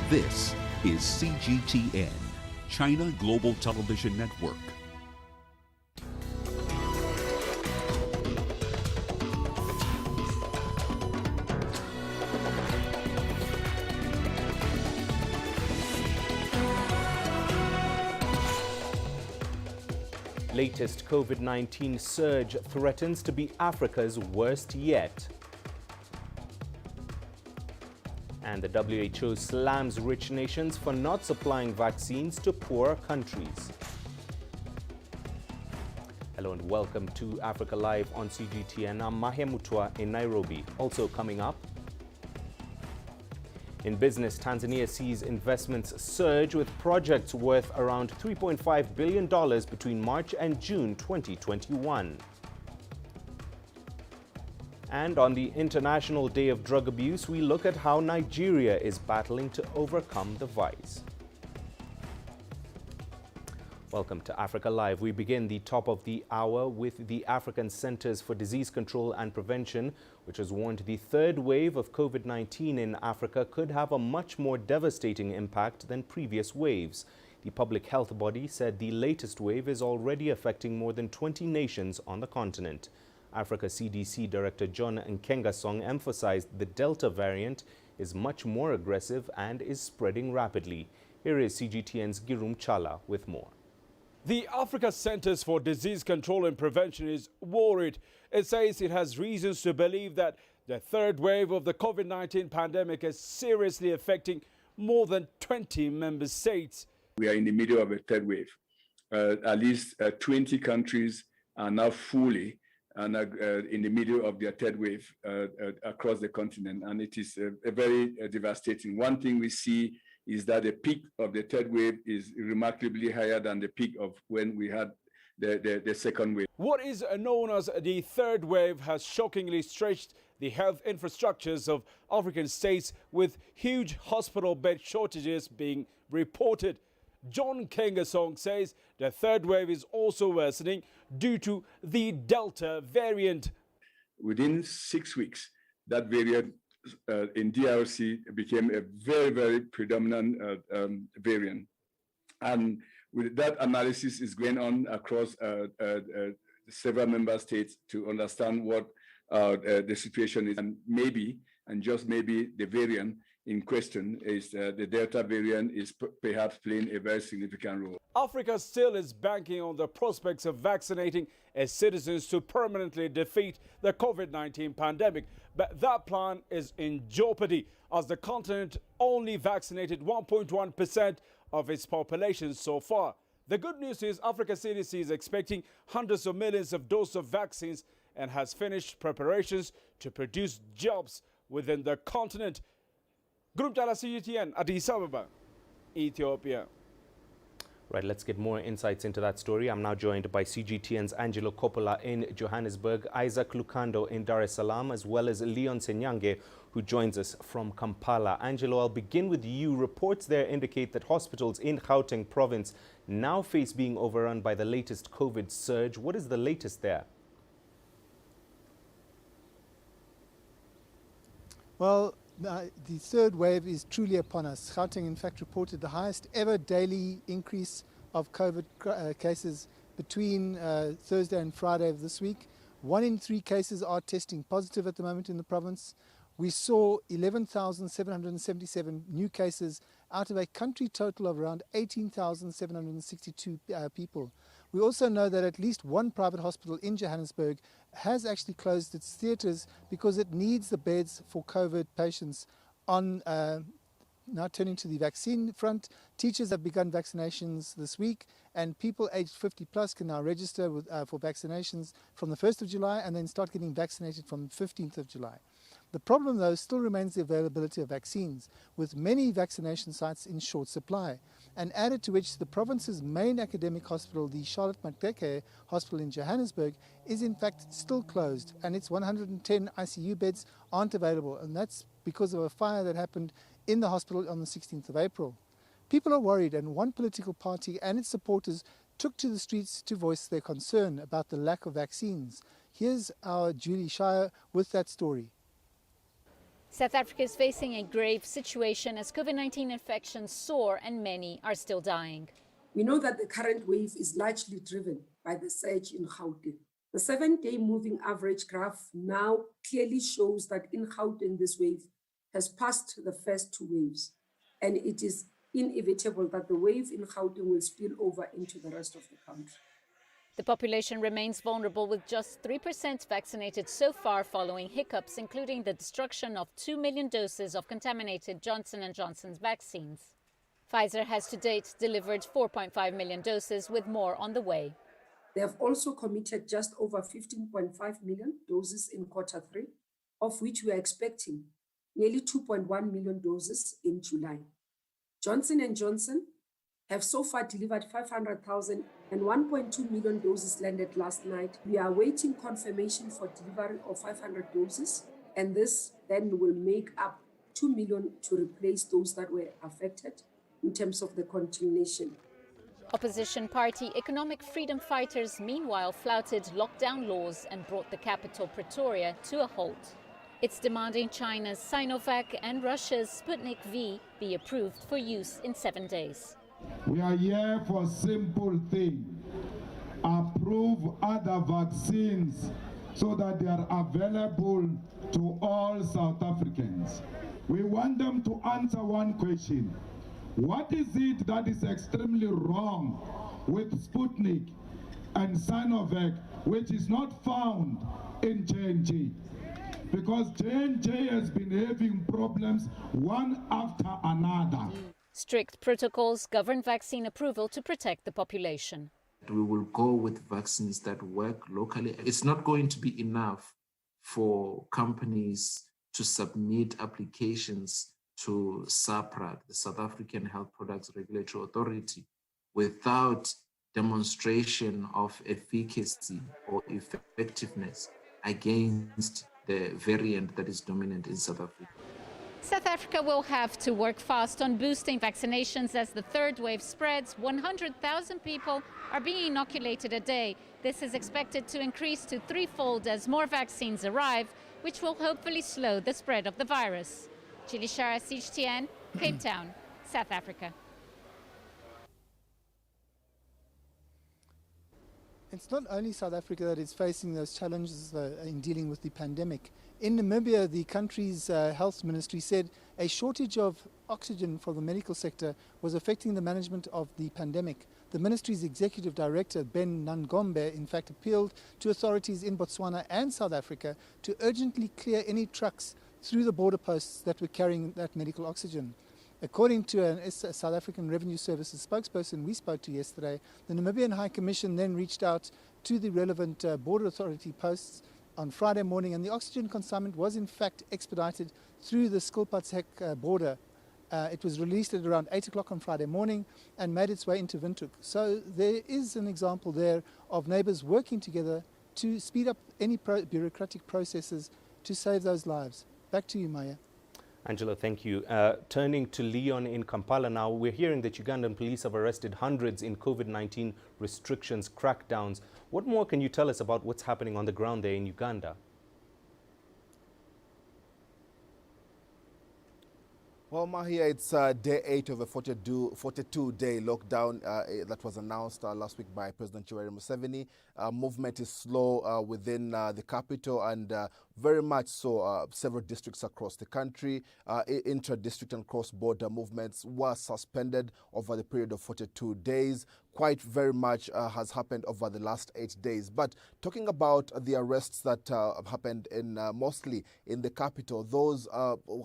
This is CGTN, China Global Television Network. Latest COVID-19 surge threatens to be Africa's worst yet. And the WHO slams rich nations for not supplying vaccines to poor countries. Hello and welcome to Africa Live on CGTN. I'm Mahia Mutua in Nairobi. Also coming up, in business, Tanzania sees investments surge with projects worth around $3.5 billion between March and June 2021. And on the International Day of Drug Abuse, we look at how Nigeria is battling to overcome the vice. Welcome to Africa Live. We begin the top of the hour with the African Centers for Disease Control and Prevention, which has warned the third wave of COVID-19 in Africa could have a much more devastating impact than previous waves. The public health body said the latest wave is already affecting more than 20 nations on the continent. Africa CDC Director John Nkengasong emphasized the Delta variant is much more aggressive and is spreading rapidly. Here is CGTN's Girum Chala with more. The Africa Centers for Disease Control and Prevention is worried. It says it has reasons to believe that the third wave of the COVID-19 pandemic is seriously affecting more than 20 member states. We are in the middle of a third wave. At least 20 countries are now fully and in the middle of their third wave across the continent, and it is very devastating. One thing we see is that the peak of the third wave is remarkably higher than the peak of when we had the second wave. What is known as the third wave has shockingly stretched the health infrastructures of African states, with huge hospital bed shortages being reported. John Nkengasong says the third wave is also worsening due to the Delta variant. Within 6 weeks, that variant in DRC became a very, very predominant variant. And with that, analysis is going on across several member states to understand what the situation is. And maybe, and just maybe, the variant in question is the Delta variant is perhaps playing a very significant role. Africa still is banking on the prospects of vaccinating its citizens to permanently defeat the COVID-19 pandemic. But that plan is in jeopardy as the continent only vaccinated 1.1% of its population so far. The good news is Africa CDC is expecting hundreds of millions of doses of vaccines and has finished preparations to produce jobs within the continent. Group Tala CGTN, Addis Ababa, Ethiopia. Right, let's get more insights into that story. I'm now joined by CGTN's Angelo Coppola in Johannesburg, Isaac Lukando in Dar es Salaam, as well as Leon Senyange, who joins us from Kampala. Angelo, I'll begin with you. Reports there indicate that hospitals in Gauteng province now face being overrun by the latest COVID surge. What is the latest there? Well, the third wave is truly upon us. Gauteng, in fact, reported the highest ever daily increase of COVID cases between Thursday and Friday of this week. 1 in 3 cases are testing positive at the moment in the province. We saw 11,777 new cases out of a country total of around 18,762 people. We also know that at least one private hospital in Johannesburg has actually closed its theatres because it needs the beds for COVID patients. Now turning to the vaccine front, teachers have begun vaccinations this week, and people aged 50 plus can now register for vaccinations from the 1st of July and then start getting vaccinated from the 15th of July. The problem, though, still remains the availability of vaccines, with many vaccination sites in short supply, and added to which the province's main academic hospital, the Charlotte Maxeke Hospital in Johannesburg, is in fact still closed, and its 110 ICU beds aren't available, and that's because of a fire that happened in the hospital on the 16th of April. People are worried, and one political party and its supporters took to the streets to voice their concern about the lack of vaccines. Here's our Julie Shire with that story. South Africa is facing a grave situation as COVID-19 infections soar and many are still dying. We know that the current wave is largely driven by the surge in Gauteng. The 7-day moving average graph now clearly shows that in Gauteng this wave has passed the first two waves, and it is inevitable that the wave in Gauteng will spill over into the rest of the country. The population remains vulnerable, with just 3% vaccinated so far following hiccups, including the destruction of 2 million doses of contaminated Johnson & Johnson's vaccines. Pfizer has to date delivered 4.5 million doses, with more on the way. They have also committed just over 15.5 million doses in Q3, of which we are expecting nearly 2.1 million doses in July. Johnson & Johnson have so far delivered 500,000 and 1.2 million doses landed last night. We are awaiting confirmation for delivery of 500 doses, and this then will make up 2 million to replace those that were affected in terms of the continuation. Opposition party Economic Freedom Fighters meanwhile flouted lockdown laws and brought the capital Pretoria to a halt. It's demanding China's Sinovac and Russia's Sputnik V be approved for use in 7 days. We are here for a simple thing: approve other vaccines so that they are available to all South Africans. We want them to answer one question: what is it that is extremely wrong with Sputnik and Sinovac, which is not found in J&J? Because J&J has been having problems one after another. Strict protocols govern vaccine approval to protect the population. We will go with vaccines that work locally. It's not going to be enough for companies to submit applications to SAPRA, the South African Health Products Regulatory Authority, without demonstration of efficacy or effectiveness against the variant that is dominant in South Africa. South Africa will have to work fast on boosting vaccinations as the third wave spreads. 100,000 people are being inoculated a day. This is expected to increase to threefold as more vaccines arrive, which will hopefully slow the spread of the virus. Chilishara, CGTN, Cape Town, South Africa. It's not only South Africa that is facing those challenges in dealing with the pandemic. In Namibia, the country's health ministry said a shortage of oxygen for the medical sector was affecting the management of the pandemic. The ministry's executive director, Ben Nangombe, in fact appealed to authorities in Botswana and South Africa to urgently clear any trucks through the border posts that were carrying that medical oxygen. According to a South African Revenue Services spokesperson we spoke to yesterday, the Namibian High Commission then reached out to the relevant border authority posts on Friday morning, and the oxygen consignment was in fact expedited through the Skilpatsek border. It was released at around 8 o'clock on Friday morning and made its way into Windhoek. So there is an example there of neighbours working together to speed up any bureaucratic processes to save those lives. Back to you, Maya. Angela, thank you. Turning to Leon in Kampala now, we're hearing that Ugandan police have arrested hundreds in COVID-19 restrictions crackdowns. What more can you tell us about what's happening on the ground there in Uganda? Well, Mahia, it's day 8 of a 42-day lockdown that was announced last week by President Yoweri Museveni. Movement is slow within the capital and very much so several districts across the country. Intra-district and cross-border movements were suspended over the period of 42 days. Quite very much has happened over the last 8 days. But talking about the arrests that happened in mostly in the capital, those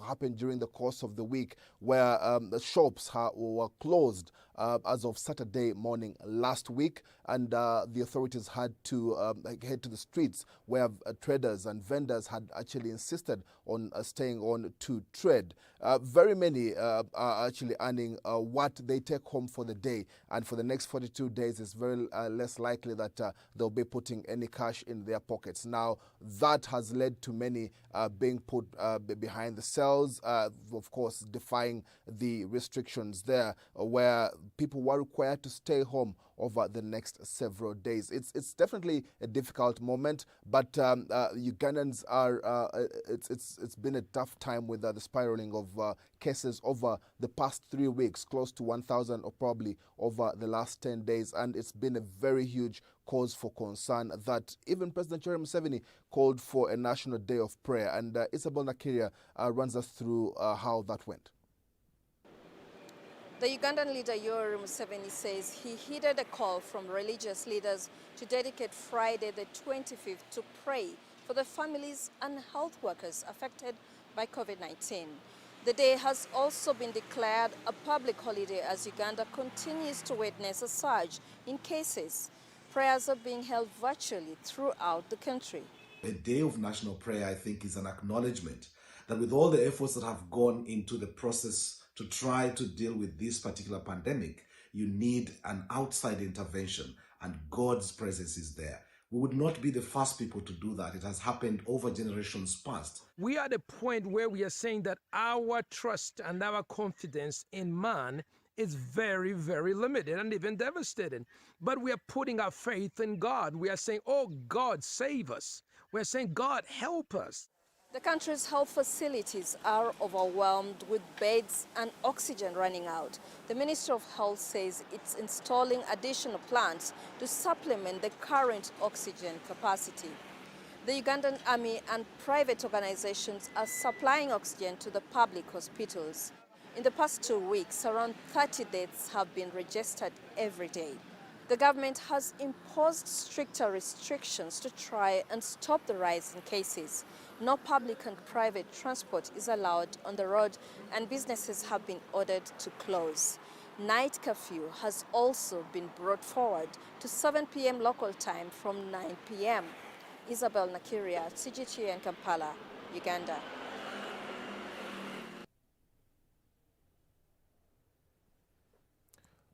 happened during the course of the week where the shops were closed as of Saturday morning last week, and the authorities had to head to the streets where traders and vendors had actually insisted on staying on to trade. Very many are actually earning what they take home for the day, and for the next 42 days it's very less likely that they'll be putting any cash in their pockets. Now that has led to many being put behind the cells, of course defying the restrictions there, where people were required to stay home over the next several days. It's definitely a difficult moment, but Ugandans are. It's been a tough time with the spiraling of cases over the past 3 weeks, close to 1,000 or probably over the last 10 days, and it's been a very huge cause for concern that even President Yoweri Museveni called for a national day of prayer. And Isabel Nakiria runs us through how that went. The Ugandan leader Yoweri Museveni says he heeded a call from religious leaders to dedicate Friday the 25th to pray for the families and health workers affected by COVID-19. The day has also been declared a public holiday as Uganda continues to witness a surge in cases. Prayers are being held virtually throughout the country. A day of national prayer, I think, is an acknowledgement that with all the efforts that have gone into the process to try to deal with this particular pandemic, you need an outside intervention, and God's presence is there. We would not be the first people to do that. It has happened over generations past. We are at a point where we are saying that our trust and our confidence in man is very, very limited and even devastating. But we are putting our faith in God. We are saying, oh, God, save us. We are saying, God, help us. The country's health facilities are overwhelmed with beds and oxygen running out. The Ministry of Health says it's installing additional plants to supplement the current oxygen capacity. The Ugandan Army and private organizations are supplying oxygen to the public hospitals. In the past 2 weeks, around 30 deaths have been registered every day. The government has imposed stricter restrictions to try and stop the rise in cases. No public and private transport is allowed on the road, and businesses have been ordered to close. Night curfew has also been brought forward to 7 p.m. local time from 9 p.m. Isabel Nakiria, CGTN Kampala, Uganda.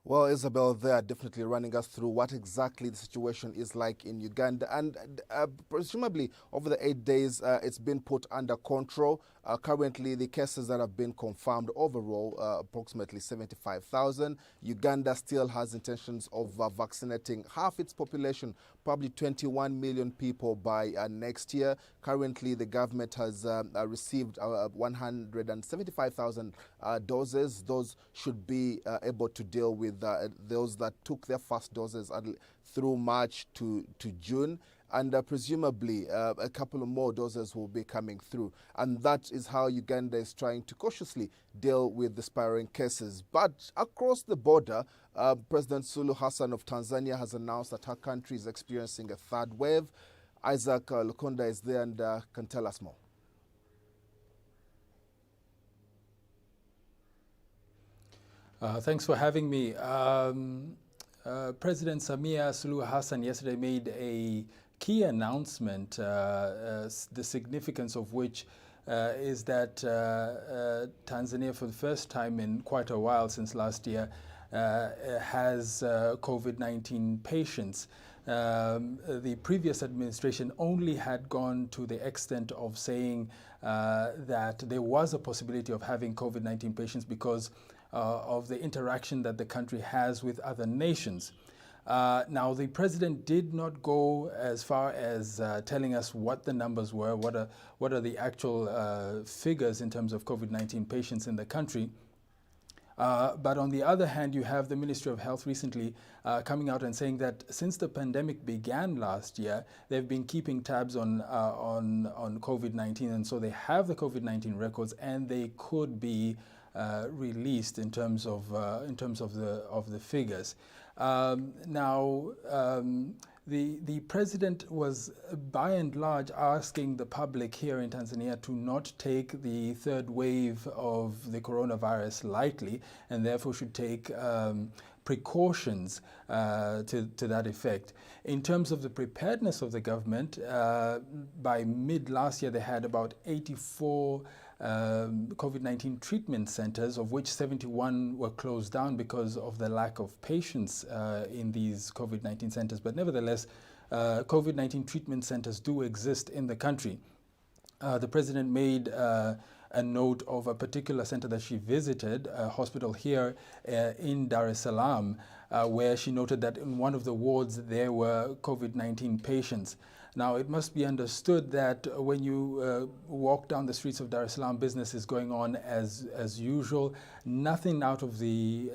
Well, Isabel, they are definitely running us through what exactly the situation is like in Uganda. And presumably, over the 8 days, it's been put under control. Currently, the cases that have been confirmed overall, approximately 75,000. Uganda still has intentions of vaccinating half its population, probably 21 million people by next year. Currently, the government has received 175,000 doses. Those should be able to deal with those that took their first doses through March to June. And presumably a couple of more doses will be coming through. And that is how Uganda is trying to cautiously deal with the spiraling cases. But across the border, President Suluhu Hassan of Tanzania has announced that her country is experiencing a third wave. Isaac Lukonda is there and can tell us more. Thanks for having me. President Samia Suluhu Hassan yesterday made a key announcement, the significance of which is that Tanzania, for the first time in quite a while since last year, has COVID-19 patients. The previous administration only had gone to the extent of saying that there was a possibility of having COVID-19 patients because of the interaction that the country has with other nations. Now, the president did not go as far as telling us what the numbers were, what are the actual figures in terms of COVID-19 patients in the country. But on the other hand, you have the Ministry of Health recently coming out and saying that since the pandemic began last year, they've been keeping tabs on COVID-19, and so they have the COVID-19 records, and they could be released in terms of the figures. The president was by and large asking the public here in Tanzania to not take the third wave of the coronavirus lightly, and therefore should take precautions to that effect. In terms of the preparedness of the government, by mid last year they had about 84 COVID-19 treatment centers, of which 71 were closed down because of the lack of patients in these COVID-19 centers. But nevertheless, COVID-19 treatment centers do exist in the country. The president made a note of a particular center that she visited, a hospital here in Dar es Salaam, where she noted that in one of the wards there were COVID-19 patients. Now, it must be understood that when you walk down the streets of Dar es Salaam, business is going on as usual. Nothing out of the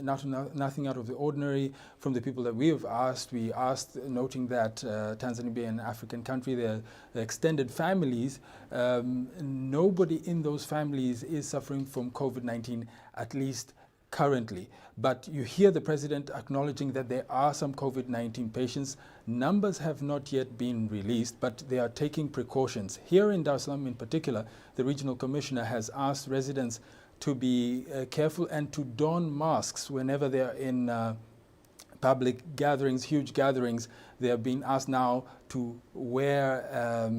ordinary from the people that we have asked. We asked, noting that Tanzania being an African country, their extended families, nobody in those families is suffering from COVID-19, at least currently. But you hear the president acknowledging that there are some COVID-19 patients. Numbers have not yet been released, but they are taking precautions. Here in Dar es Salaam in particular, the regional commissioner has asked residents to be careful and to don masks whenever they're in public gatherings, huge gatherings. They are being asked now to wear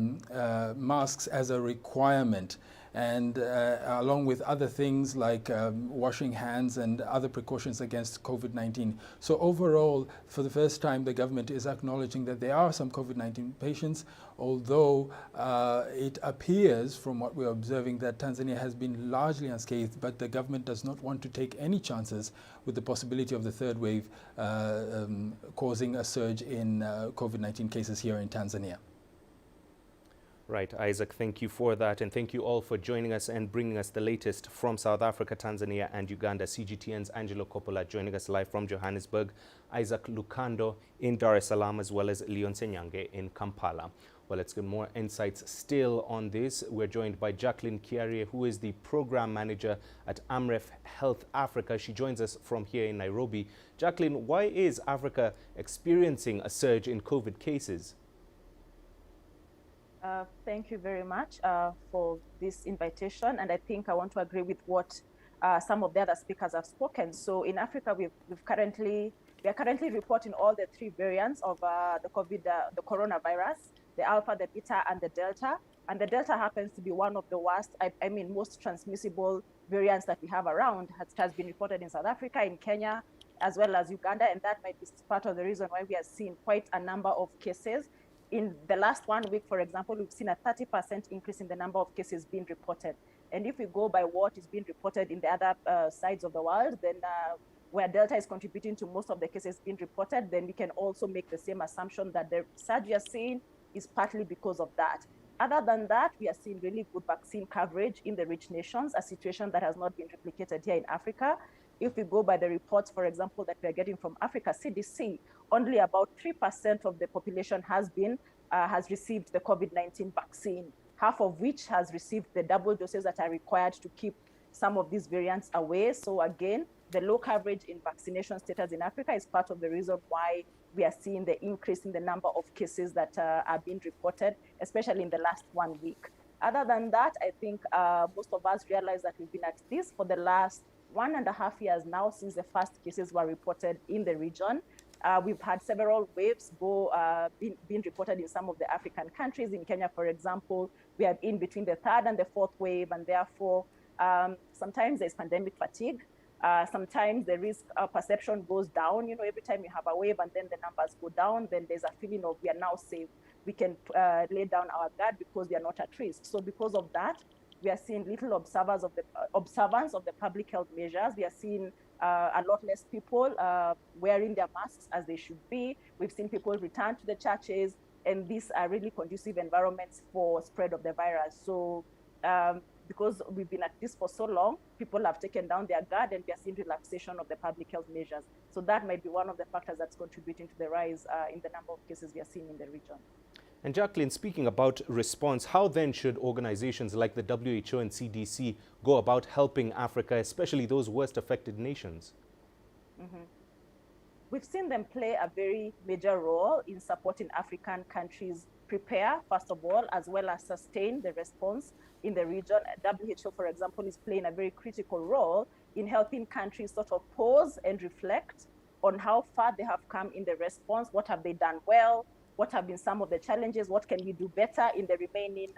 masks as a requirement, and along with other things like washing hands and other precautions against COVID-19. So overall, for the first time, the government is acknowledging that there are some COVID-19 patients, although it appears from what we're observing that Tanzania has been largely unscathed, but the government does not want to take any chances with the possibility of the third wave causing a surge in COVID-19 cases here in Tanzania. Right, Isaac, thank you for that, and thank you all for joining us and bringing us the latest from South Africa, Tanzania and Uganda. CGTN's Angelo Coppola joining us live from Johannesburg, Isaac Lukando in Dar es Salaam, as well as Leon Senyange in Kampala. Well, let's get more insights still on this. We're joined by Jacqueline Kiarie, who is the program manager at Amref Health Africa. She joins us from here in Nairobi. Jacqueline, why is Africa experiencing a surge in COVID cases? Thank you very much for this invitation, and I think I want to agree with what some of the other speakers have spoken. So in Africa, we are currently reporting all the three variants of the coronavirus: the Alpha, the Beta, and the Delta. And the Delta happens to be one of the worst, I mean, most transmissible variants that we have around. Has been reported in South Africa, in Kenya, as well as Uganda, and that might be part of the reason why we are seeing quite a number of cases. In the last 1 week, for example, we've seen a 30% increase in the number of cases being reported. And if we go by what is being reported in the other sides of the world, then where Delta is contributing to most of the cases being reported, then we can also make the same assumption that the surge we are seeing is partly because of that. Other than that, we are seeing really good vaccine coverage in the rich nations, a situation that has not been replicated here in Africa. If we go by the reports, for example, that we are getting from Africa CDC, only about 3% of the population has received the COVID-19 vaccine, half of which has received the double doses that are required to keep some of these variants away. So again, the low coverage in vaccination status in Africa is part of the reason why we are seeing the increase in the number of cases that are being reported, especially in the last 1 week. Other than that, I think most of us realize that we've been at this for the last 1.5 years now since the first cases were reported in the region. We've had several waves being reported in some of the African countries. In Kenya, for example, we are in between the third and the fourth wave, and therefore sometimes there's pandemic fatigue. Sometimes the risk perception goes down. You know, every time you have a wave and then the numbers go down, then there's a feeling of we are now safe. We can lay down our guard because we are not at risk. So because of that, we are seeing little observance of the public health measures. We are seeing a lot less people wearing their masks as they should be. We've seen people return to the churches, and these are really conducive environments for spread of the virus. So because we've been at this for so long, people have taken down their guard, and we are seeing relaxation of the public health measures. So that might be one of the factors that's contributing to the rise in the number of cases we are seeing in the region. And Jacqueline, speaking about response, how then should organizations like the WHO and CDC go about helping Africa, especially those worst affected nations? Mm-hmm. We've seen them play a very major role in supporting African countries prepare, first of all, as well as sustain the response in the region. WHO, for example, is playing a very critical role in helping countries sort of pause and reflect on how far they have come in the response, what have they done well, what have been some of the challenges, what can we do better in the remaining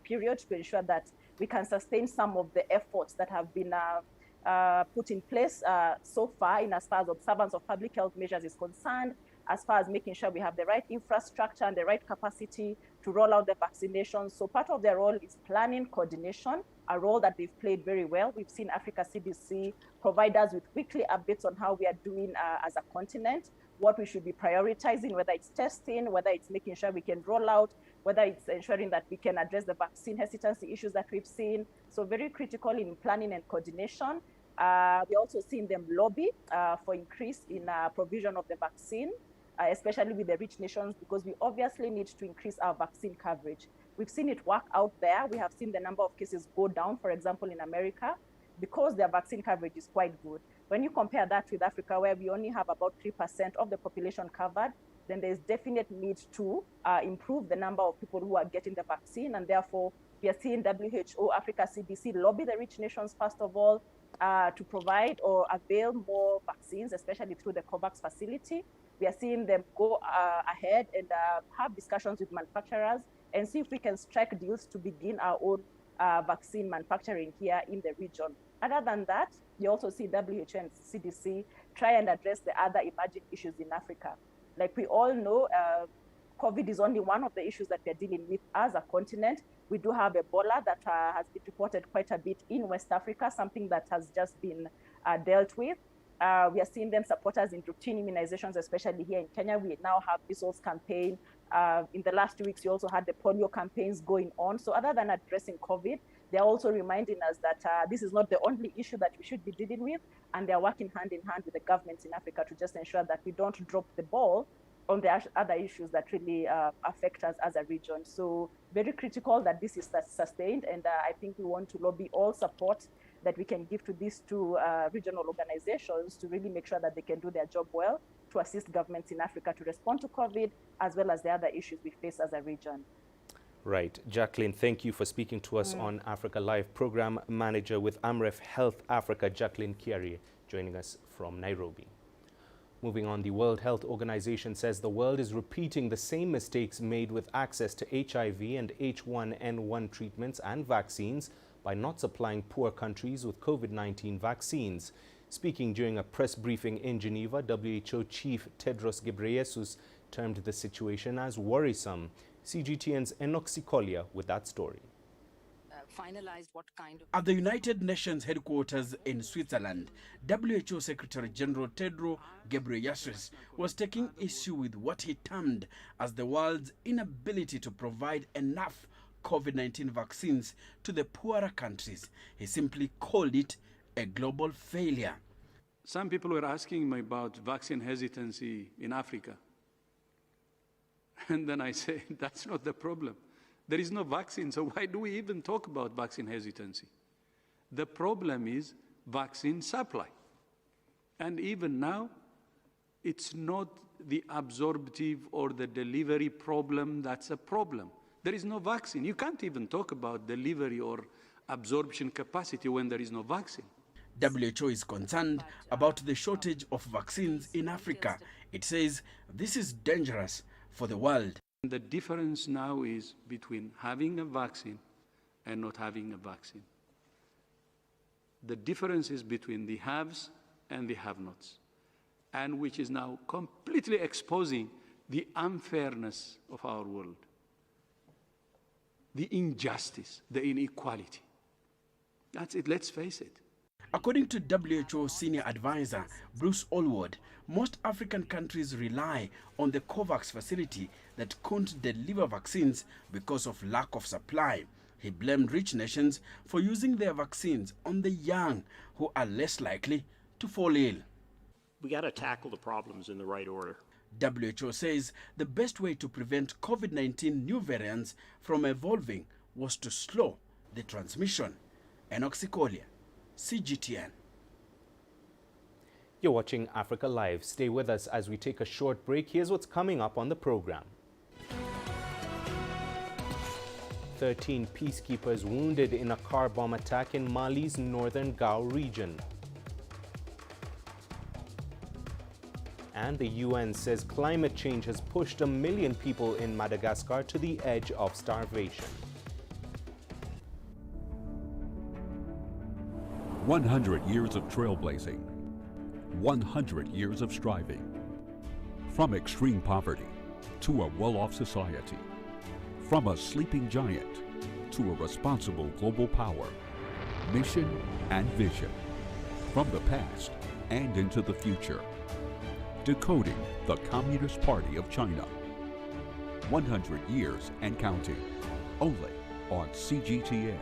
period to ensure that we can sustain some of the efforts that have been put in place so far in as far as observance of public health measures is concerned, as far as making sure we have the right infrastructure and the right capacity to roll out the vaccinations. So part of their role is planning, coordination, a role that they've played very well. We've seen Africa CDC provide us with weekly updates on how we are doing as a continent, what we should be prioritizing, whether it's testing, whether it's making sure we can roll out, whether it's ensuring that we can address the vaccine hesitancy issues that we've seen. So very critical in planning and coordination. We're also seeing them lobby for increase in provision of the vaccine, especially with the rich nations, because we obviously need to increase our vaccine coverage. We've seen it work out there. We have seen the number of cases go down, for example, in America, because their vaccine coverage is quite good. When you compare that with Africa, where we only have about 3% of the population covered, then there's definite need to improve the number of people who are getting the vaccine. And therefore, we are seeing WHO, Africa CDC lobby the rich nations, first of all, to provide or avail more vaccines, especially through the COVAX facility. We are seeing them go ahead and have discussions with manufacturers and see if we can strike deals to begin our own vaccine manufacturing here in the region. Other than that, you also see WHO and CDC try and address the other emerging issues in Africa. Like we all know, COVID is only one of the issues that we're dealing with as a continent. We do have Ebola that has been reported quite a bit in West Africa, something that has just been dealt with. We are seeing them support us in routine immunizations, especially here in Kenya. We now have measles campaign. In the last 2 weeks, we also had the polio campaigns going on. So other than addressing COVID, they're also reminding us that this is not the only issue that we should be dealing with. And they're working hand in hand with the governments in Africa to just ensure that we don't drop the ball on the other issues that really affect us as a region. So very critical that this is sustained. And I think we want to lobby all support that we can give to these two regional organizations to really make sure that they can do their job well to assist governments in Africa to respond to COVID, as well as the other issues we face as a region. Right. Jacqueline, thank you for speaking to us on Africa Live. Program Manager with Amref Health Africa, Jacqueline Kiarie, joining us from Nairobi. Moving on, the World Health Organization says the world is repeating the same mistakes made with access to HIV and H1N1 treatments and vaccines by not supplying poor countries with COVID-19 vaccines. Speaking during a press briefing in Geneva, WHO Chief Tedros Ghebreyesus termed the situation as worrisome. CGTN's Enoxi Collier with that story. At the United Nations headquarters in Switzerland, WHO Secretary General Tedros Ghebreyesus was taking issue with what he termed as the world's inability to provide enough COVID-19 vaccines to the poorer countries. He simply called it a global failure. Some people were asking me about vaccine hesitancy in Africa. And then I say, that's not the problem. There is no vaccine, so why do we even talk about vaccine hesitancy? The problem is vaccine supply. And even now, it's not the absorptive or the delivery problem that's a problem. There is no vaccine. You can't even talk about delivery or absorption capacity when there is no vaccine. WHO is concerned about the shortage of vaccines in Africa. It says this is dangerous for the world. The difference now is between having a vaccine and not having a vaccine. The difference is between the haves and the have-nots, and which is now completely exposing the unfairness of our world, the injustice, the inequality. That's it, let's face it. According to WHO Senior Advisor Bruce Allward, most African countries rely on the COVAX facility that couldn't deliver vaccines because of lack of supply. He blamed rich nations for using their vaccines on the young, who are less likely to fall ill. We got to tackle the problems in the right order. WHO says the best way to prevent COVID-19 new variants from evolving was to slow the transmission. Enoxi Collier, CGTN. You're watching Africa Live. Stay with us as we take a short break. Here's what's coming up on the program. 13 peacekeepers wounded in a car bomb attack in Mali's northern Gao region. And the UN says climate change has pushed 1 million people in Madagascar to the edge of starvation. 100 years of trailblazing, 100 years of striving, From extreme poverty to a well-off society. From a sleeping giant to a responsible global power. Mission and vision. From the past and into the future. Decoding the Communist Party of China. 100 years and counting. Only on CGTN.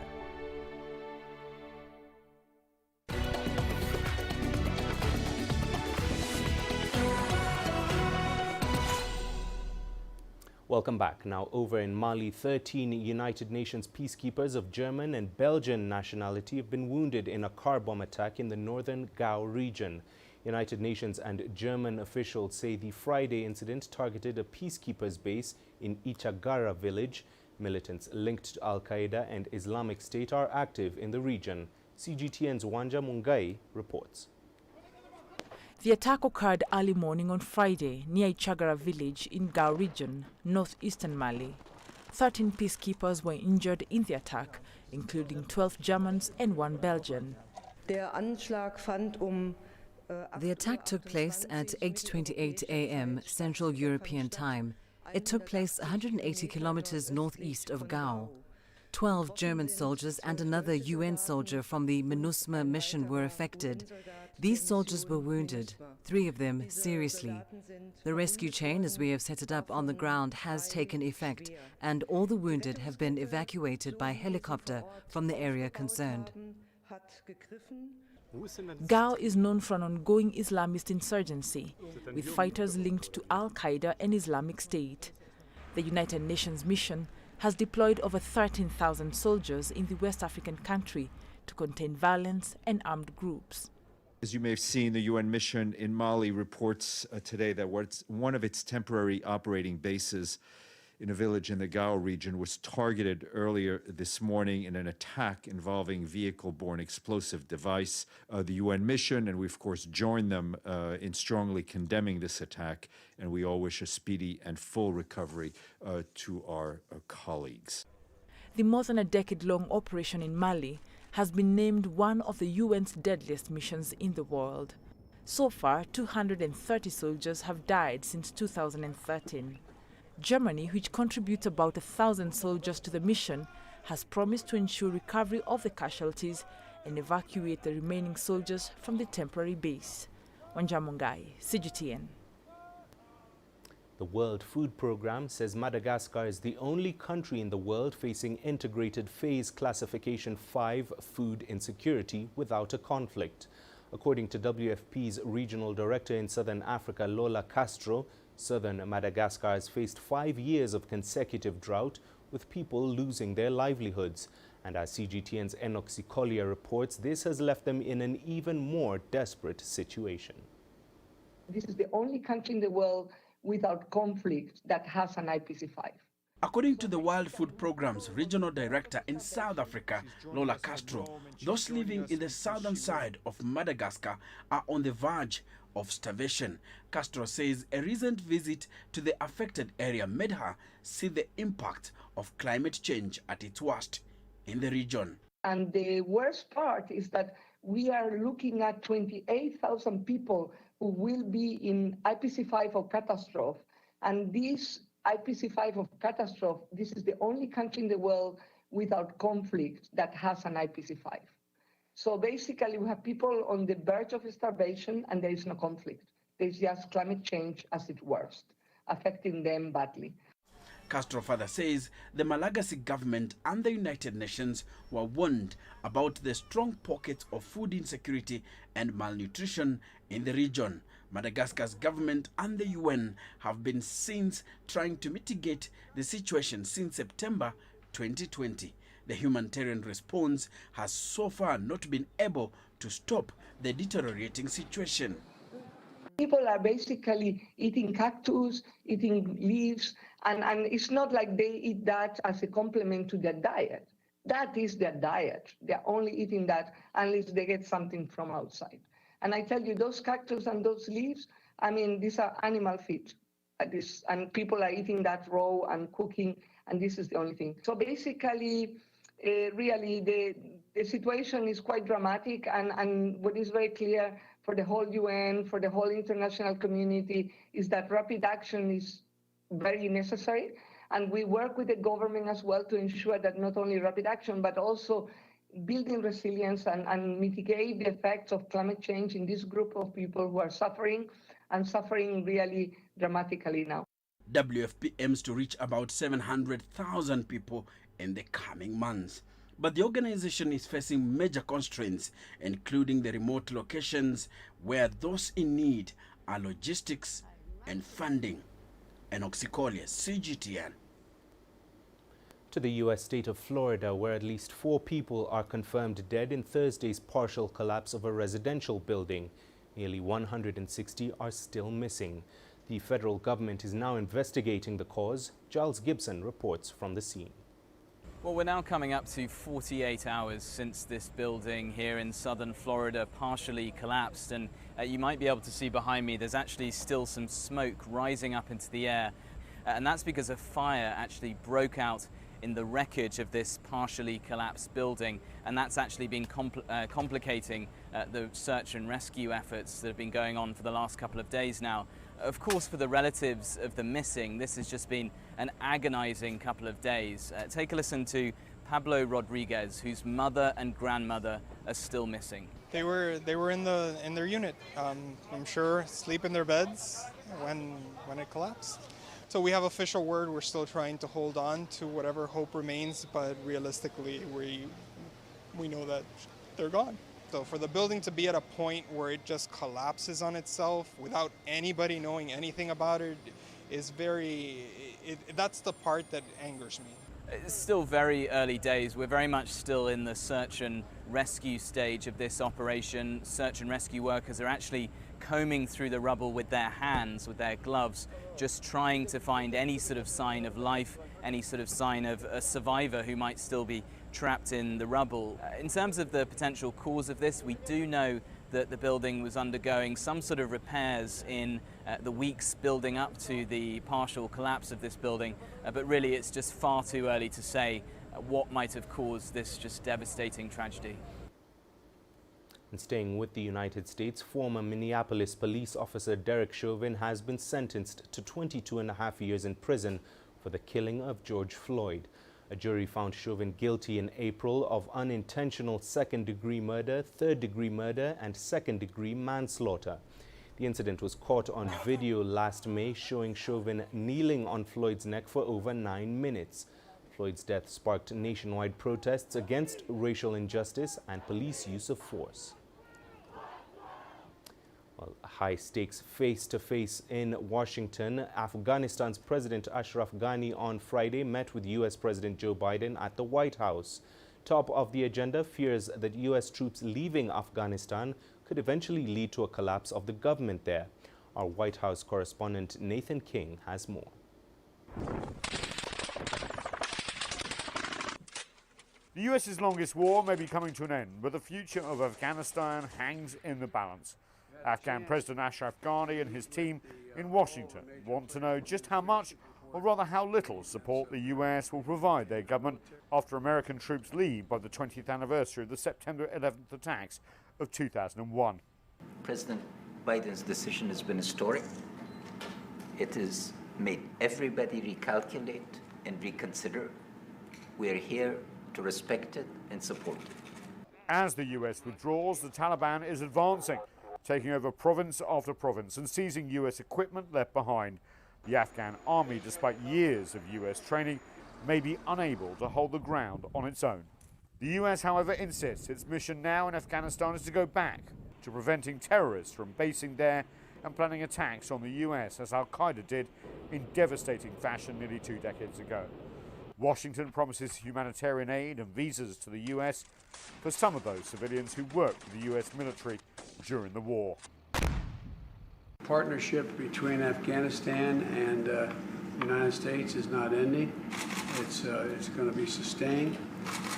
Welcome back. Now, over in Mali, 13 United Nations peacekeepers of German and Belgian nationality have been wounded in a car bomb attack in the northern Gao region. United Nations and German officials say the Friday incident targeted a peacekeepers base in Itagara village. Militants linked to Al-Qaeda and Islamic State are active in the region. CGTN's Wanja Mungai reports. The attack occurred early morning on Friday near Ichagara village in Gao region, northeastern Mali. 13 peacekeepers were injured in the attack, including 12 Germans and 1 Belgian. The attack took place at 8:28 a.m. Central European Time. It took place 180 kilometers northeast of Gao. 12 German soldiers and another UN soldier from the MINUSMA mission were affected. These soldiers were wounded, 3 of them seriously. The rescue chain, as we have set it up on the ground, has taken effect, and all the wounded have been evacuated by helicopter from the area concerned. Gao is known for an ongoing Islamist insurgency, with fighters linked to Al-Qaeda and Islamic State. The United Nations mission has deployed over 13,000 soldiers in the West African country to contain violence and armed groups. As you may have seen, the UN mission in Mali reports today that one of its temporary operating bases in a village in the Gao region was targeted earlier this morning in an attack involving vehicle-borne explosive device. The UN mission, and we of course join them in strongly condemning this attack, and we all wish a speedy and full recovery to our colleagues. The more than a decade-long operation in Mali has been named one of the UN's deadliest missions in the world. So far, 230 soldiers have died since 2013. Germany, which contributes about 1,000 soldiers to the mission, has promised to ensure recovery of the casualties and evacuate the remaining soldiers from the temporary base. Wanja Mungai, CGTN. The World Food Programme says Madagascar is the only country in the world facing integrated phase classification 5 food insecurity without a conflict. According to WFP's regional director in Southern Africa, Lola Castro, southern Madagascar has faced 5 years of consecutive drought, with people losing their livelihoods. And as CGTN's Enoxi Collier reports, this has left them in an even more desperate situation. This is the only country in the world without conflict that has an IPC5. According to the World Food Programme's regional director in South Africa, Lola Castro, those living in the southern side of Madagascar are on the verge of starvation. Castro says a recent visit to the affected area made her see the impact of climate change at its worst in the region. And the worst part is that we are looking at 28,000 people who will be in IPC5 of catastrophe. And this IPC5 of catastrophe, this is the only country in the world without conflict that has an IPC5. So basically, we have people on the verge of starvation and there is no conflict. There's just climate change at its worst, affecting them badly. Castro further says the Malagasy government and the United Nations were warned about the strong pockets of food insecurity and malnutrition in the region. Madagascar's government and the UN have been since trying to mitigate the situation since September 2020. The humanitarian response has so far not been able to stop the deteriorating situation. People are basically eating cactus, eating leaves, and it's not like they eat that as a complement to their diet. That is their diet. They're only eating that unless they get something from outside. And I tell you, those cactus and those leaves, I mean, these are animal feed. And people are eating that raw and cooking, and this is the only thing. So basically, really, the situation is quite dramatic, and what is very clear for the whole UN, for the whole international community, is that rapid action is very necessary. And we work with the government as well to ensure that not only rapid action, but also building resilience and mitigate the effects of climate change in this group of people who are suffering and suffering really dramatically now. WFP aims to reach about 700,000 people in the coming months. But the organization is facing major constraints, including the remote locations where those in need are logistics and funding. And Oxycolia, CGTN. To the U.S. state of Florida, where at least 4 people are confirmed dead in Thursday's partial collapse of a residential building. Nearly 160 are still missing. The federal government is now investigating the cause. Giles Gibson reports from the scene. Well, we're now coming up to 48 hours since this building here in southern Florida partially collapsed, and you might be able to see behind me there's actually still some smoke rising up into the air, and that's because a fire actually broke out in the wreckage of this partially collapsed building, and that's actually been complicating the search and rescue efforts that have been going on for the last couple of days now. Of course, for the relatives of the missing, this has just been an agonizing couple of days. Take a listen to Pablo Rodriguez, whose mother and grandmother are still missing. They were in their unit. I'm sure asleep in their beds when it collapsed. So we have official word. We're still trying to hold on to whatever hope remains, but realistically, we know that they're gone. So for the building to be at a point where it just collapses on itself without anybody knowing anything about it is that's the part that angers me. It's still very early days. We're very much still in the search and rescue stage of this operation. Search and rescue workers are actually combing through the rubble with their hands, with their gloves, just trying to find any sort of sign of life, any sort of sign of a survivor who might still be trapped in the rubble. In terms of the potential cause of this, we do know that the building was undergoing some sort of repairs in the weeks building up to the partial collapse of this building, but really it's just far too early to say what might have caused this just devastating tragedy. And staying with the United States, former Minneapolis police officer Derek Chauvin has been sentenced to 22.5 years in prison for the killing of George Floyd. A jury found Chauvin guilty in April of unintentional second-degree murder, third-degree murder, and second-degree manslaughter. The incident was caught on video last May, showing Chauvin kneeling on Floyd's neck for over 9 minutes. Floyd's death sparked nationwide protests against racial injustice and police use of force. Well, high-stakes face-to-face in Washington. Afghanistan's President Ashraf Ghani on Friday met with U.S. President Joe Biden at the White House. Top of the agenda, fears that U.S. troops leaving Afghanistan could eventually lead to a collapse of the government there. Our White House correspondent Nathan King has more. The U.S.'s longest war may be coming to an end, but the future of Afghanistan hangs in the balance. Afghan President Ashraf Ghani and his team in Washington want to know just how much, or rather how little, support the U.S. will provide their government after American troops leave by the 20th anniversary of the September 11th attacks of 2001. President Biden's decision has been historic. It has made everybody recalculate and reconsider. We are here to respect it and support it. As the U.S. withdraws, the Taliban is advancing, taking over province after province and seizing U.S. equipment left behind. The Afghan army, despite years of U.S. training, may be unable to hold the ground on its own. The U.S., however, insists its mission now in Afghanistan is to go back to preventing terrorists from basing there and planning attacks on the U.S., as Al-Qaeda did in devastating fashion nearly 2 decades ago. Washington promises humanitarian aid and visas to the U.S. for some of those civilians who worked for the U.S. military during the war. Partnership between Afghanistan and the United States is not ending. It's going to be sustained.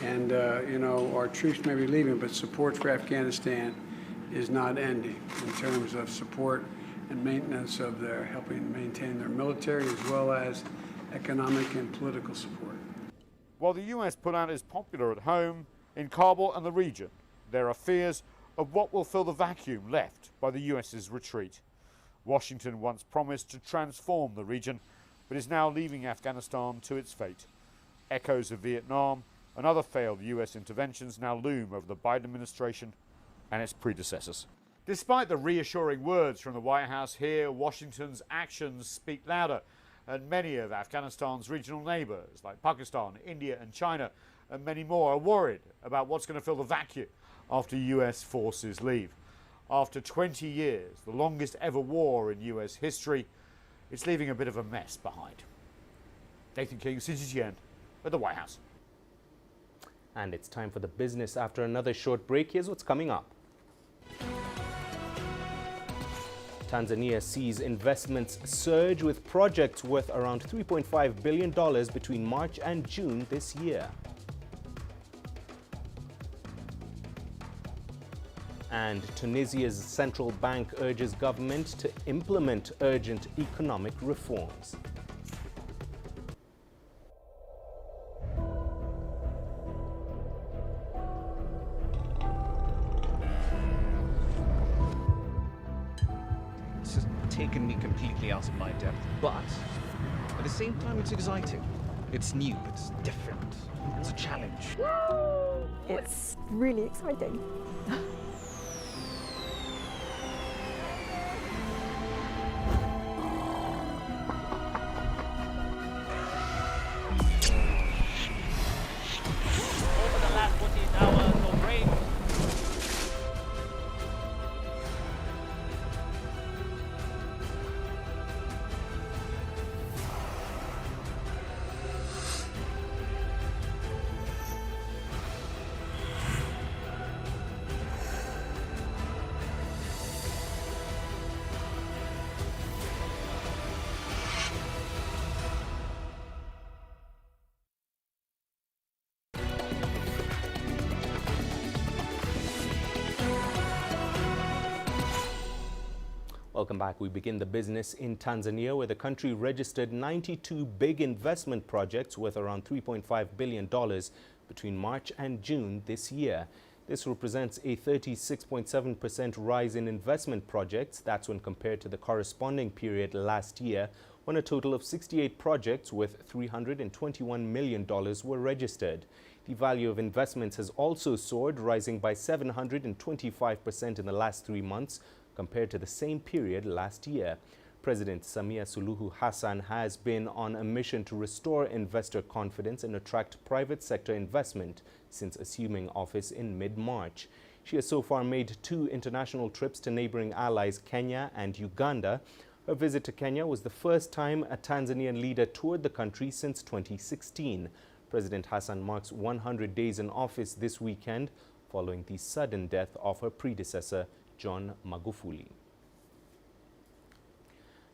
And, our troops may be leaving, but support for Afghanistan is not ending in terms of support and maintenance of helping maintain their military as well as economic and political support. While the U.S. pullout is popular at home, in Kabul and the region, there are fears of what will fill the vacuum left by the US's retreat. Washington once promised to transform the region, but is now leaving Afghanistan to its fate. Echoes of Vietnam and other failed US interventions now loom over the Biden administration and its predecessors. Despite the reassuring words from the White House here, Washington's actions speak louder, and many of Afghanistan's regional neighbors like Pakistan, India and China and many more are worried about what's going to fill the vacuum after US forces leave. After 20 years, the longest ever war in US history, it's leaving a bit of a mess behind. Nathan King, CGTN at the White House. And it's time for the business. After another short break, here's what's coming up. Tanzania sees investments surge with projects worth around $3.5 billion between March and June this year. And Tunisia's central bank urges government to implement urgent economic reforms. It's just taken me completely out of my depth, but at the same time it's exciting. It's new, it's different, it's a challenge. It's really exciting. Welcome back. We begin the business in Tanzania, where the country registered 92 big investment projects worth around $3.5 billion between March and June this year. This represents a 36.7% rise in investment projects. That's when compared to the corresponding period last year, when a total of 68 projects worth $321 million were registered. The value of investments has also soared, rising by 725% in the last 3 months, compared to the same period last year. President Samia Suluhu Hassan has been on a mission to restore investor confidence and attract private sector investment since assuming office in mid-March. She has so far made 2 international trips to neighboring allies Kenya and Uganda. Her visit to Kenya was the first time a Tanzanian leader toured the country since 2016. President Hassan marks 100 days in office this weekend, following the sudden death of her predecessor, John Magufuli.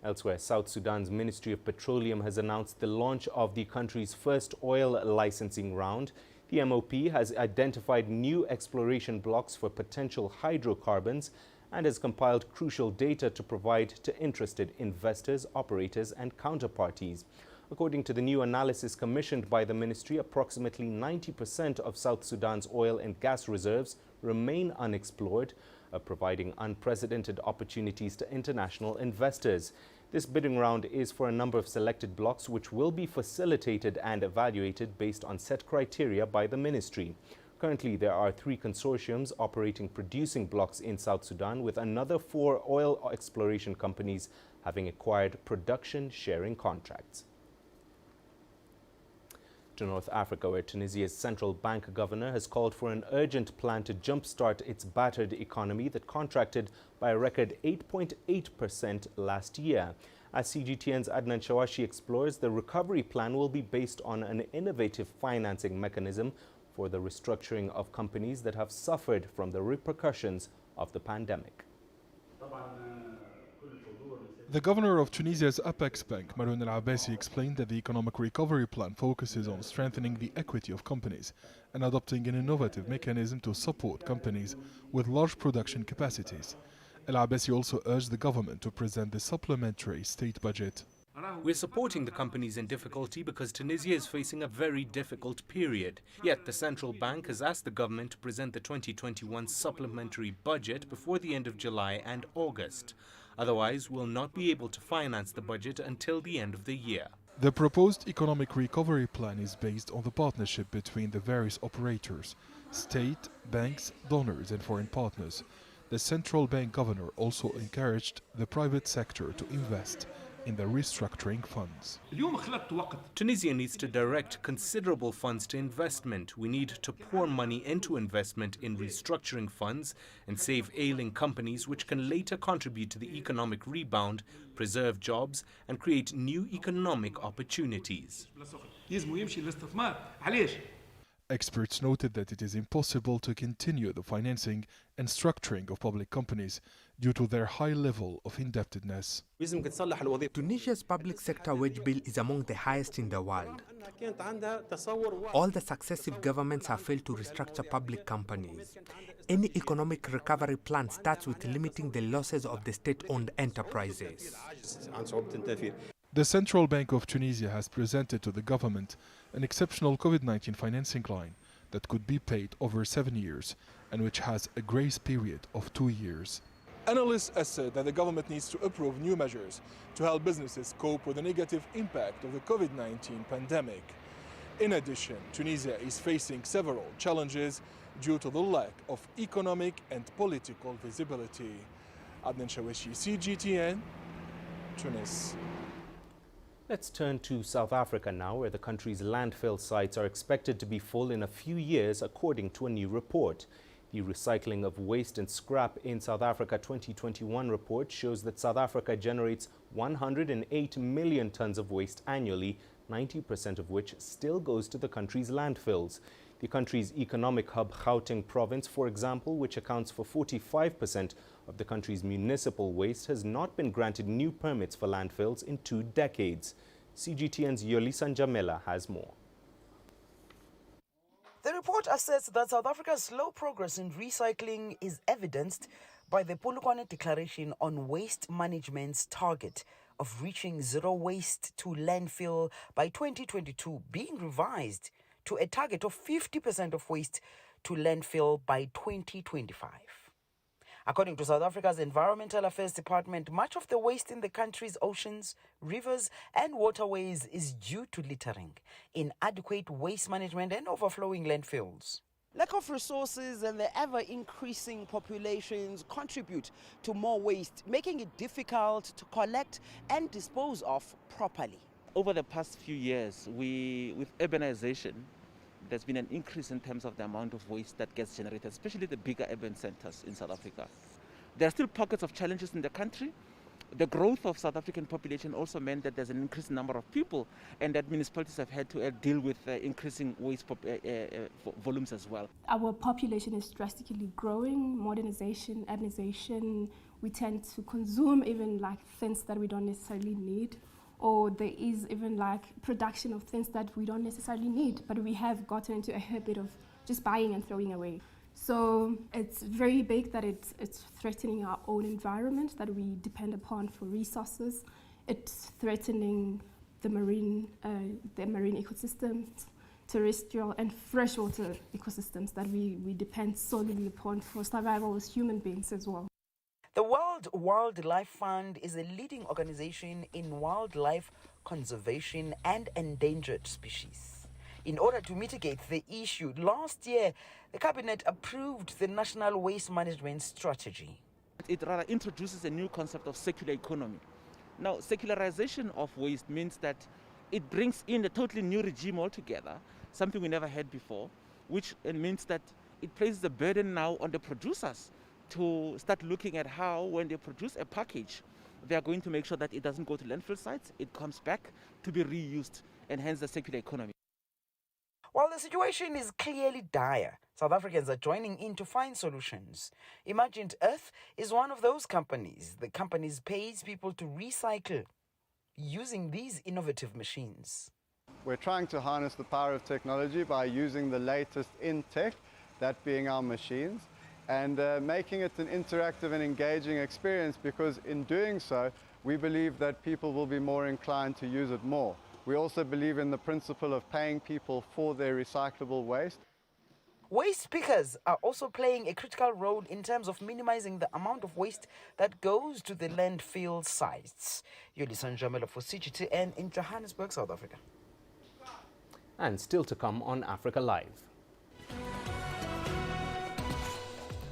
Elsewhere, South Sudan's Ministry of Petroleum has announced the launch of the country's first oil licensing round. The MOP has identified new exploration blocks for potential hydrocarbons and has compiled crucial data to provide to interested investors, operators and counterparties. According to the new analysis commissioned by the ministry, approximately 90% of South Sudan's oil and gas reserves remain unexplored, providing unprecedented opportunities to international investors. This bidding round is for a number of selected blocks which will be facilitated and evaluated based on set criteria by the ministry. Currently, there are 3 consortiums operating producing blocks in South Sudan, with another 4 oil exploration companies having acquired production sharing contracts. To North Africa, where Tunisia's central bank governor has called for an urgent plan to jumpstart its battered economy that contracted by a record 8.8% last year. As CGTN's Adnan Shawashi explores, the recovery plan will be based on an innovative financing mechanism for the restructuring of companies that have suffered from the repercussions of the pandemic. The governor of Tunisia's Apex Bank, Maroun El-Abbasi, explained that the economic recovery plan focuses on strengthening the equity of companies and adopting an innovative mechanism to support companies with large production capacities. El-Abbasi also urged the government to present the supplementary state budget. We're supporting the companies in difficulty because Tunisia is facing a very difficult period. Yet the central bank has asked the government to present the 2021 supplementary budget before the end of July and August. Otherwise, we'll not be able to finance the budget until the end of the year. The proposed economic recovery plan is based on the partnership between the various operators, state, banks, donors and foreign partners. The central bank governor also encouraged the private sector to invest in the restructuring funds. Tunisia needs to direct considerable funds to investment. We need to pour money into investment in restructuring funds and save ailing companies, which can later contribute to the economic rebound, preserve jobs and create new economic opportunities. Experts noted that it is impossible to continue the financing and structuring of public companies due to their high level of indebtedness. Tunisia's public sector wage bill is among the highest in the world. All the successive governments have failed to restructure public companies. Any economic recovery plan starts with limiting the losses of the state-owned enterprises. The Central Bank of Tunisia has presented to the government an exceptional COVID-19 financing line that could be paid over 7 years and which has a grace period of 2 years. Analysts have said that the government needs to approve new measures to help businesses cope with the negative impact of the COVID-19 pandemic. In addition, Tunisia is facing several challenges due to the lack of economic and political visibility. Adnan Shawishi, CGTN, Tunis. Let's turn to South Africa now, where the country's landfill sites are expected to be full in a few years, according to a new report. The Recycling of Waste and Scrap in South Africa 2021 report shows that South Africa generates 108 million tons of waste annually, 90% of which still goes to the country's landfills. The country's economic hub, Gauteng province, for example, which accounts for 45% of the country's municipal waste, has not been granted new permits for landfills in 2 decades. CGTN's Yolisa Njamela has more. The report asserts that South Africa's slow progress in recycling is evidenced by the Polokwane Declaration on Waste Management's target of reaching zero waste to landfill by 2022 being revised to a target of 50% of waste to landfill by 2025. According to South Africa's Environmental Affairs Department, much of the waste in the country's oceans, rivers and waterways is due to littering, inadequate waste management and overflowing landfills. Lack of resources and the ever-increasing populations contribute to more waste, making it difficult to collect and dispose of properly. Over the past few years, with urbanization, there's been an increase in terms of the amount of waste that gets generated, especially the bigger urban centers in South Africa. There are still pockets of challenges in the country. The growth of South African population also meant that there's an increasing number of people and that municipalities have had to deal with increasing waste volumes as well. Our population is drastically growing, modernization, urbanization. We tend to consume even like things that we don't necessarily need, or there is even like production of things that we don't necessarily need, but we have gotten into a habit of just buying and throwing away. So it's very big that it's threatening our own environment that we depend upon for resources. It's threatening the marine ecosystems, terrestrial and freshwater ecosystems that we depend solely upon for survival as human beings as well. The World Wildlife Fund is a leading organization in wildlife conservation and endangered species. In order to mitigate the issue, last year, the Cabinet approved the National Waste Management Strategy. It rather introduces a new concept of circular economy. Now, circularization of waste means that it brings in a totally new regime altogether, something we never had before, which means that it places the burden now on the producers to start looking at how, when they produce a package, they are going to make sure that it doesn't go to landfill sites, it comes back to be reused, and hence the circular economy. While the situation is clearly dire, South Africans are joining in to find solutions. Imagined Earth is one of those companies. The company pays people to recycle using these innovative machines. We're trying to harness the power of technology by using the latest in tech, that being our machines, and making it an interactive and engaging experience, because in doing so, we believe that people will be more inclined to use it more. We also believe in the principle of paying people for their recyclable waste. Waste pickers are also playing a critical role in terms of minimizing the amount of waste that goes to the landfill sites. Yolisa Njamelo for CGTN in Johannesburg, South Africa. And still to come on Africa Live.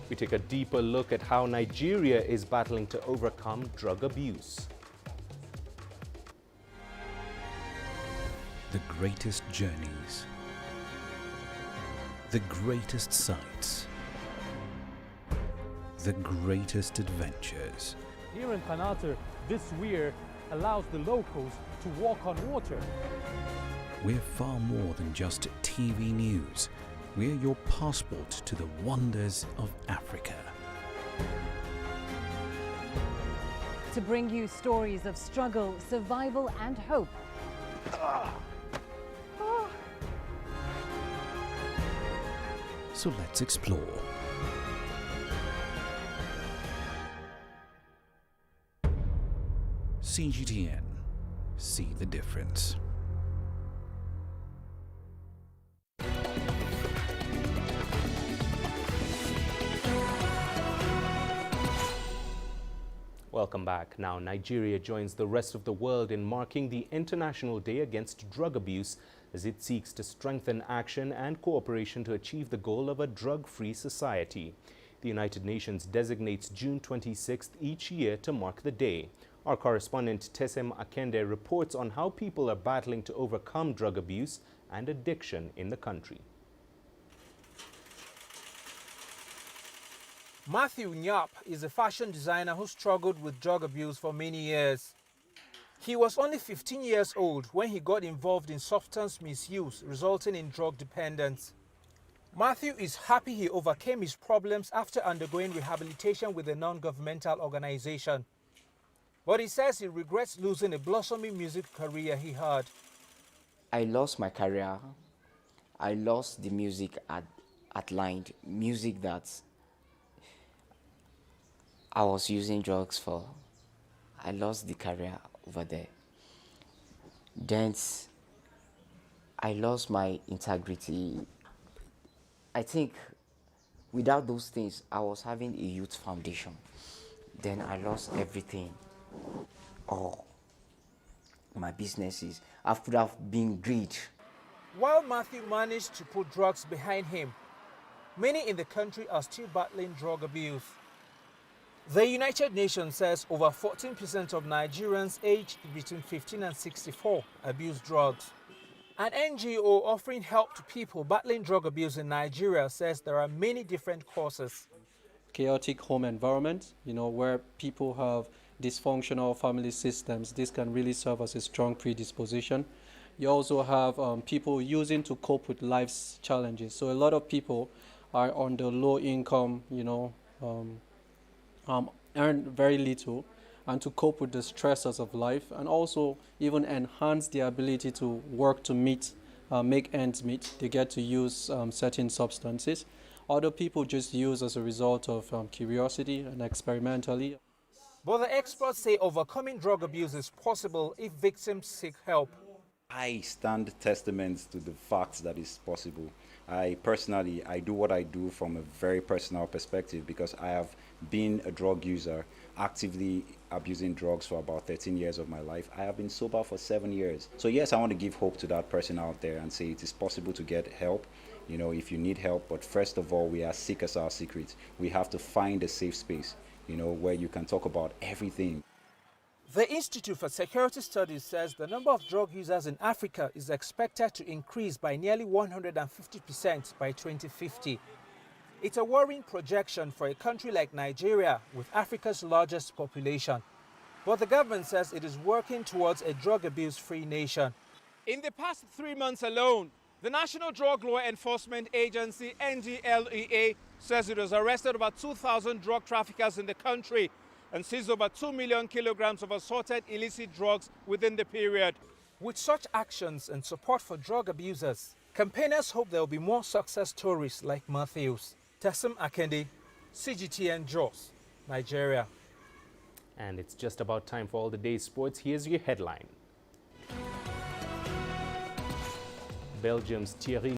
We take a deeper look at how Nigeria is battling to overcome drug abuse. The greatest journeys, the greatest sights, the greatest adventures. Here in Kanater, this weir allows the locals to walk on water. We're far more than just TV news. We're your passport to the wonders of Africa. To bring you stories of struggle, survival and hope. So let's explore. CGTN. See the difference. Welcome back. Now, Nigeria joins the rest of the world in marking the International Day Against Drug Abuse as it seeks to strengthen action and cooperation to achieve the goal of a drug-free society. The United Nations designates June 26th each year to mark the day. Our correspondent Tesem Akende reports on how people are battling to overcome drug abuse and addiction in the country. Matthew Nyap is a fashion designer who struggled with drug abuse for many years. He was only 15 years old when he got involved in substance misuse, resulting in drug dependence. Matthew is happy he overcame his problems after undergoing rehabilitation with a non-governmental organization. But he says he regrets losing a blossoming music career he had. I lost my career. I lost the music at line, music that I was using drugs for. I lost the career over there. Then I lost my integrity. I think without those things, I was having a youth foundation. Then I lost everything. All my businesses. After I've been greed. While Matthew managed to put drugs behind him, many in the country are still battling drug abuse. The United Nations says over 14% of Nigerians aged between 15 and 64 abuse drugs. An NGO offering help to people battling drug abuse in Nigeria says there are many different causes. Chaotic home environment, where people have dysfunctional family systems. This can really serve as a strong predisposition. You also have people using to cope with life's challenges. So a lot of people are on the low income, earn very little, and to cope with the stresses of life, and also even enhance their ability to work to make ends meet, they get to use certain substances. Other people just use as a result of curiosity and experimentally. But the experts say overcoming drug abuse is possible if victims seek help. I stand testament to the facts that it's possible. I do what I do from a very personal perspective because I have been a drug user, actively abusing drugs for about 13 years of my life. I have been sober for 7 years. So yes, I want to give hope to that person out there and say it is possible to get help, if you need help. But first of all, we are seekers our secrets. We have to find a safe space, where you can talk about everything. The Institute for Security Studies says the number of drug users in Africa is expected to increase by nearly 150% by 2050. It's a worrying projection for a country like Nigeria with Africa's largest population. But the government says it is working towards a drug abuse-free nation. In the past 3 months alone, the National Drug Law Enforcement Agency, NDLEA, says it has arrested about 2,000 drug traffickers in the country and seized over 2 million kilograms of assorted illicit drugs within the period. With such actions and support for drug abusers, campaigners hope there will be more success stories like Matthew's. Tesem Akende, CGTN Jos, Nigeria. And it's just about time for all the day's sports. Here's your headline. Belgium's Thierry